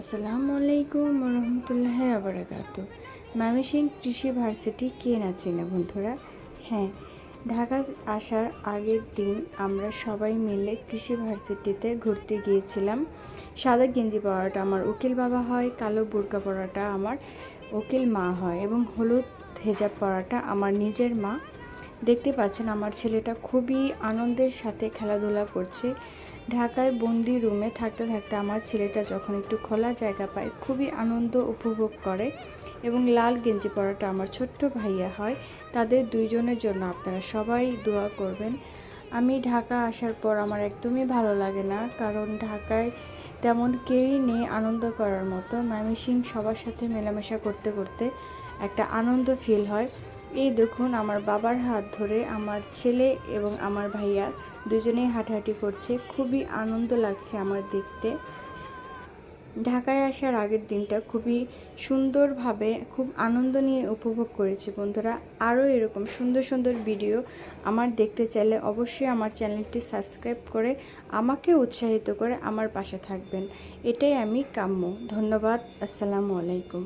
আসসালামু আলাইকুম রহমতুল্লাহ আবরাকাতু। ময়মনসিংহ কৃষি ভার্সিটি কে না চেনে বন্ধুরা? হ্যাঁ, ঢাকা আসার আগের দিন আমরা সবাই মিলে কৃষি ভার্সিটিতে ঘুরতে গিয়েছিলাম। সাদা গেঞ্জি পরাটা আমার উকিল বাবা হয়, কালো বোরকা পরাটা আমার উকিল মা হয় এবং হলুদ হেজাব পরাটা আমার নিজের মা। দেখতে পাচ্ছেন আমার ছেলেটা খুবই আনন্দের সাথে খেলাধুলা করছে। ঢাকায় বন্দি রুমে থাকতে থাকতে আমার ছেলেটা যখন একটু খোলা জায়গা পায় খুবই আনন্দ উপভোগ করে। এবং লাল গেঞ্জি পরাটা আমার ছোট্ট ভাইয়া হয়। তাদের দুইজনের জন্য আপনারা সবাই দোয়া করবেন। আমি ঢাকা আসার পর আমার একদমই ভালো লাগে না, কারণ ঢাকায় তেমন কেউই নেই আনন্দ করার মতো। ময়মনসিংহ সবার সাথে মেলামেশা করতে করতে একটা আনন্দ ফিল হয়। এই দেখুন আমার বাবার হাত ধরে আমার ছেলে এবং আমার ভাইয়া দুজনেই হাঁটাহাঁটি করছে, খুবই আনন্দ লাগছে আমার দেখতে। ঢাকায় আসার আগের দিনটা খুবই সুন্দরভাবে খুব আনন্দ নিয়ে উপভোগ করেছি বন্ধুরা। আরও এরকম সুন্দর সুন্দর ভিডিও আমার দেখতে চাইলে অবশ্যই আমার চ্যানেলটি সাবস্ক্রাইব করে আমাকে উৎসাহিত করে আমার পাশে থাকবেন, এটাই আমি কাম্য। ধন্যবাদ। আসসালামু আলাইকুম।